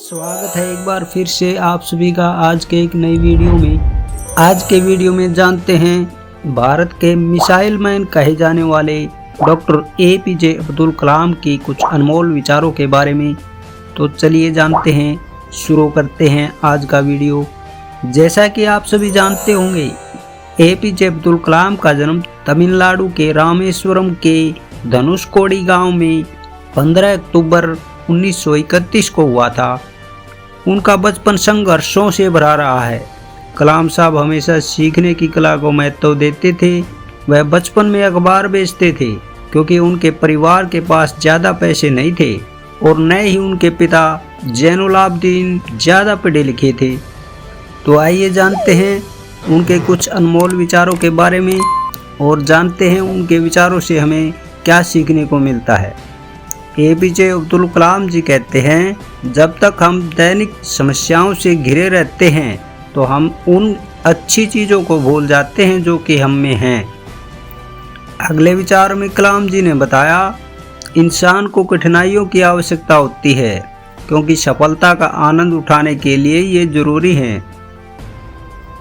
स्वागत है एक बार फिर से आप सभी का आज के एक नई वीडियो में। आज के वीडियो में जानते हैं भारत के मिसाइल मैन कहे जाने वाले डॉक्टर APJ अब्दुल कलाम की कुछ अनमोल विचारों के बारे में। तो चलिए जानते हैं, शुरू करते हैं आज का वीडियो। जैसा कि आप सभी जानते होंगे, APJ अब्दुल कलाम का जन्म तमिलनाडु के रामेश्वरम के धनुषकोडी गांव में 15 अक्टूबर 1931 को हुआ था। उनका बचपन संघर्षों से भरा रहा है। कलाम साहब हमेशा सीखने की कला को महत्व देते थे। वह बचपन में अखबार बेचते थे क्योंकि उनके परिवार के पास ज़्यादा पैसे नहीं थे और न ही उनके पिता जैनुलाब्दीन ज़्यादा पढ़े लिखे थे। तो आइए जानते हैं उनके कुछ अनमोल विचारों के बारे में और जानते हैं उनके विचारों से हमें क्या सीखने को मिलता है। APJ अब्दुल कलाम जी कहते हैं, जब तक हम दैनिक समस्याओं से घिरे रहते हैं तो हम उन अच्छी चीज़ों को भूल जाते हैं जो कि हम में हैं। अगले विचार में कलाम जी ने बताया, इंसान को कठिनाइयों की आवश्यकता होती है क्योंकि सफलता का आनंद उठाने के लिए ये जरूरी है।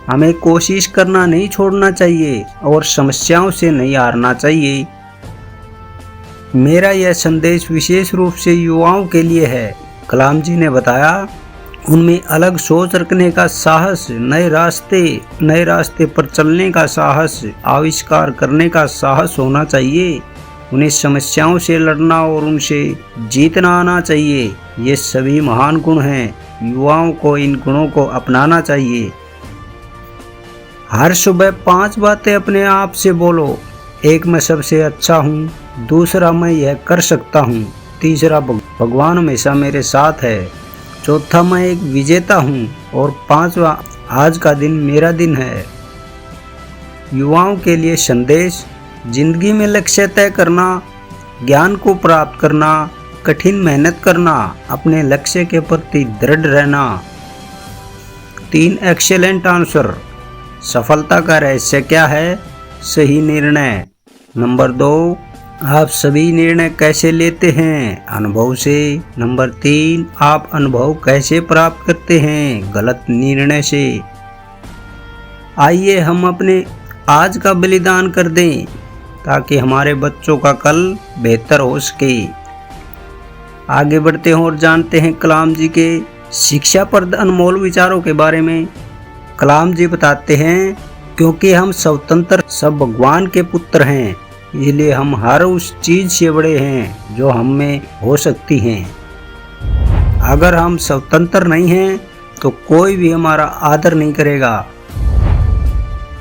हमें कोशिश करना नहीं छोड़ना चाहिए और समस्याओं से नहीं हारना चाहिए। मेरा यह संदेश विशेष रूप से युवाओं के लिए है। कलाम जी ने बताया, उनमें अलग सोच रखने का साहस, नए रास्ते पर चलने का साहस, आविष्कार करने का साहस होना चाहिए। उन्हें समस्याओं से लड़ना और उनसे जीतना आना चाहिए। ये सभी महान गुण हैं। युवाओं को इन गुणों को अपनाना चाहिए। हर सुबह 5 बातें अपने आप से बोलो। 1, मैं सबसे अच्छा हूँ। 2, मैं यह कर सकता हूँ। 3, भगवान हमेशा मेरे साथ है। 4, मैं एक विजेता हूँ। और 5वां, आज का दिन मेरा दिन है। युवाओं के लिए संदेश, जिंदगी में लक्ष्य तय करना, ज्ञान को प्राप्त करना, कठिन मेहनत करना, अपने लक्ष्य के प्रति दृढ़ रहना। 3, एक्सीलेंट आंसर, सफलता का रहस्य क्या है? सही निर्णय। नंबर 2, आप सभी निर्णय कैसे लेते हैं? अनुभव से। नंबर 3, आप अनुभव कैसे प्राप्त करते हैं? गलत निर्णय से। आइए हम अपने आज का बलिदान कर दें ताकि हमारे बच्चों का कल बेहतर हो सके। आगे बढ़ते हैं और जानते हैं कलाम जी के शिक्षाप्रद अनमोल विचारों के बारे में। कलाम जी बताते हैं, क्योंकि हम स्वतंत्र सब भगवान के पुत्र हैं, इसलिए हम हर उस चीज से बड़े हैं जो हम में हो सकती हैं। अगर हम स्वतंत्र नहीं हैं तो कोई भी हमारा आदर नहीं करेगा।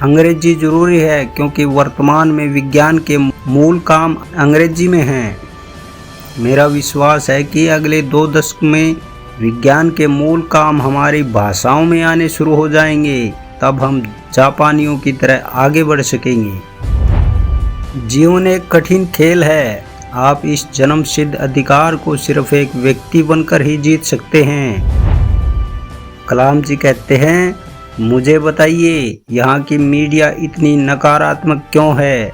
अंग्रेजी जरूरी है क्योंकि वर्तमान में विज्ञान के मूल काम अंग्रेजी में हैं। मेरा विश्वास है कि अगले 2 दशक में विज्ञान के मूल काम हमारी भाषाओं में आने शुरू हो जाएंगे। तब हम जापानियों की तरह आगे बढ़ सकेंगे। जीवन एक कठिन खेल है। आप इस जन्म सिद्ध अधिकार को सिर्फ एक व्यक्ति बनकर ही जीत सकते हैं। कलाम जी कहते हैं, मुझे बताइए, यहाँ की मीडिया इतनी नकारात्मक क्यों है?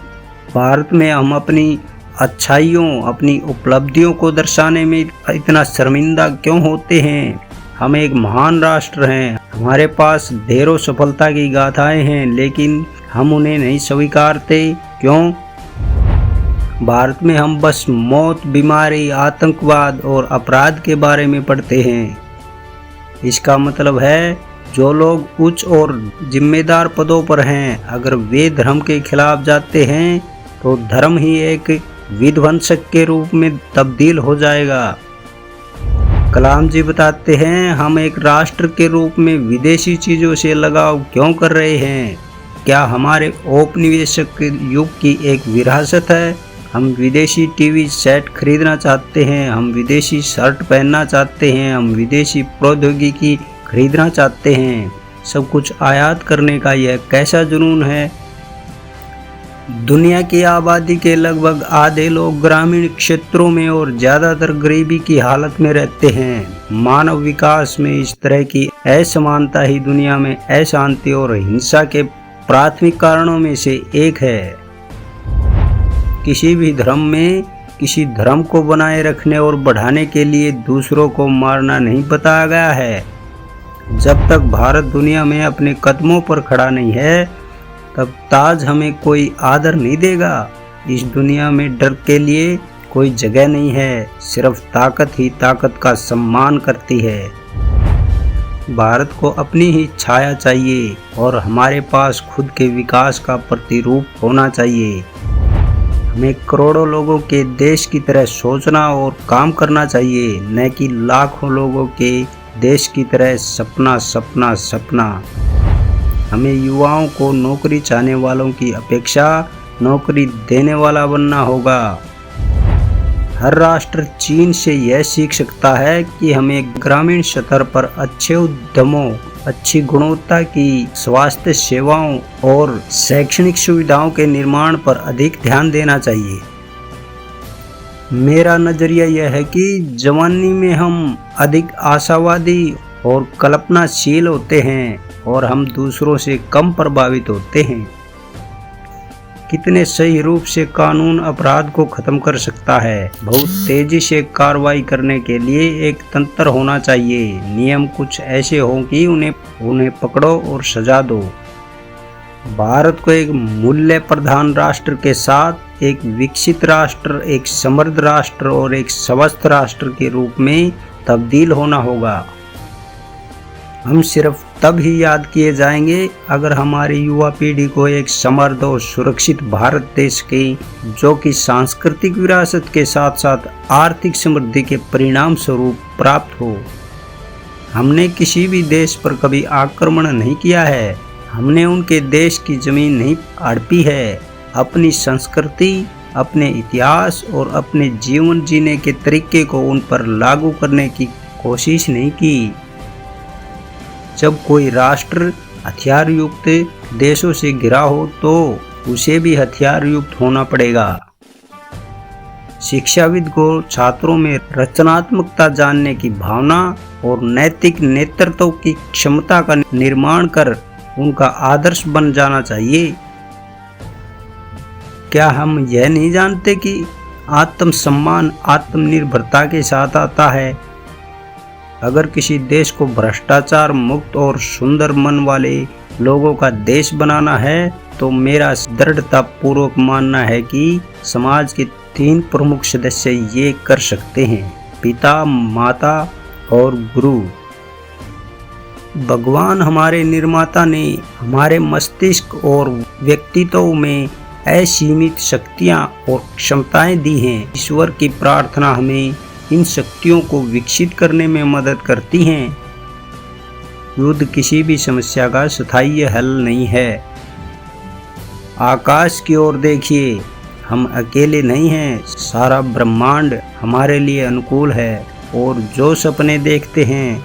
भारत में हम अपनी अच्छाइयों, अपनी उपलब्धियों को दर्शाने में इतना शर्मिंदा क्यों होते हैं? हम एक महान राष्ट्र हैं। हमारे पास ढेरों सफलता की गाथाएं हैं, लेकिन हम उन्हें नहीं स्वीकारते। क्यों? भारत में हम बस मौत, बीमारी, आतंकवाद और अपराध के बारे में पढ़ते हैं। इसका मतलब है, जो लोग उच्च और जिम्मेदार पदों पर हैं, अगर वे धर्म के खिलाफ जाते हैं तो धर्म ही एक विध्वंसक के रूप में तब्दील हो जाएगा। कलाम जी बताते हैं, हम एक राष्ट्र के रूप में विदेशी चीज़ों से लगाव क्यों कर रहे हैं? क्या हमारे औपनिवेशिक युग की एक विरासत है? हम विदेशी टीवी सेट खरीदना चाहते हैं, हम विदेशी शर्ट पहनना चाहते हैं, हम विदेशी प्रौद्योगिकी खरीदना चाहते हैं। सब कुछ आयात करने का यह कैसा जुनून है? दुनिया की आबादी के लगभग आधे लोग ग्रामीण क्षेत्रों में और ज़्यादातर गरीबी की हालत में रहते हैं। मानव विकास में इस तरह की असमानता ही दुनिया में अशांति और हिंसा के प्राथमिक कारणों में से एक है। किसी भी धर्म में किसी धर्म को बनाए रखने और बढ़ाने के लिए दूसरों को मारना नहीं बताया गया है। जब तक भारत दुनिया में अपने कदमों पर खड़ा नहीं है, तब ताज हमें कोई आदर नहीं देगा। इस दुनिया में डर के लिए कोई जगह नहीं है, सिर्फ ताकत ही ताकत का सम्मान करती है। भारत को अपनी ही छाया चाहिए और हमारे पास खुद के विकास का प्रतिरूप होना चाहिए। हमें करोड़ों लोगों के देश की तरह सोचना और काम करना चाहिए, न कि लाखों लोगों के देश की तरह सपना सपना सपना। हमें युवाओं को नौकरी चाहने वालों की अपेक्षा नौकरी देने वाला बनना होगा। हर राष्ट्र चीन से यह सीख सकता है कि हमें ग्रामीण स्तर पर अच्छे उद्यमों, अच्छी गुणवत्ता की स्वास्थ्य सेवाओं और शैक्षणिक सुविधाओं के निर्माण पर अधिक ध्यान देना चाहिए। मेरा नजरिया यह है कि जवानी में हम अधिक आशावादी और कल्पनाशील होते हैं और हम दूसरों से कम प्रभावित होते हैं। कितने सही रूप से कानून अपराध को खत्म कर सकता है। बहुत तेजी से कार्रवाई करने के लिए एक तंत्र होना चाहिए। नियम कुछ ऐसे हों कि उन्हें पकड़ो और सजा दो। भारत को एक मूल्य प्रधान राष्ट्र के साथ एक विकसित राष्ट्र, एक समृद्ध राष्ट्र और एक स्वस्थ राष्ट्र के रूप में तब्दील होना होगा। हम सिर्फ तब ही याद किए जाएंगे अगर हमारी युवा पीढ़ी को एक समृद्ध और सुरक्षित भारत देश की, जो कि सांस्कृतिक विरासत के साथ साथ आर्थिक समृद्धि के परिणाम स्वरूप प्राप्त हो। हमने किसी भी देश पर कभी आक्रमण नहीं किया है। हमने उनके देश की जमीन नहीं हड़पी है। अपनी संस्कृति, अपने इतिहास और अपने जीवन जीने के तरीके को उन पर लागू करने की कोशिश नहीं की। जब कोई राष्ट्र हथियार युक्त देशों से घिरा हो तो उसे भी हथियार युक्त होना पड़ेगा। शिक्षाविद को छात्रों में रचनात्मकता जानने की भावना और नैतिक नेतृत्व की क्षमता का निर्माण कर उनका आदर्श बन जाना चाहिए। क्या हम यह नहीं जानते कि आत्मसम्मान आत्मनिर्भरता के साथ आता है? अगर किसी देश को भ्रष्टाचार मुक्त और सुंदर मन वाले लोगों का देश बनाना है तो मेरा दृढ़ता पूर्वक मानना है कि समाज के 3 प्रमुख सदस्य ये कर सकते हैं: पिता, माता और गुरु। भगवान हमारे निर्माता ने हमारे मस्तिष्क और व्यक्तित्व में असीमित शक्तियाँ और क्षमताएं दी हैं। ईश्वर की प्रार्थना हमें इन शक्तियों को विकसित करने में मदद करती हैं। युद्ध किसी भी समस्या का स्थायी हल नहीं है। आकाश की ओर देखिए, हम अकेले नहीं हैं। सारा ब्रह्मांड हमारे लिए अनुकूल है और जो सपने देखते हैं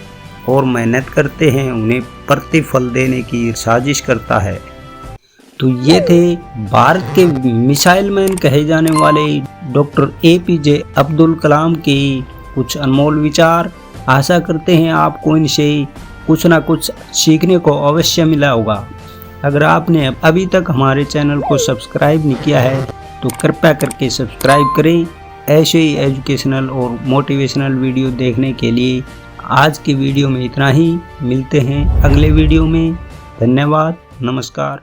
और मेहनत करते हैं उन्हें प्रतिफल देने की साजिश करता है। तो ये थे भारत के मिसाइल मैन कहे जाने वाले डॉक्टर APJ अब्दुल कलाम के कुछ अनमोल विचार। आशा करते हैं आपको इनसे कुछ ना कुछ सीखने को अवश्य मिला होगा। अगर आपने अभी तक हमारे चैनल को सब्सक्राइब नहीं किया है तो कृपया करके सब्सक्राइब करें। ऐसे ही एजुकेशनल और मोटिवेशनल वीडियो देखने के लिए आज की वीडियो में इतना ही। मिलते हैं अगले वीडियो में। धन्यवाद, नमस्कार।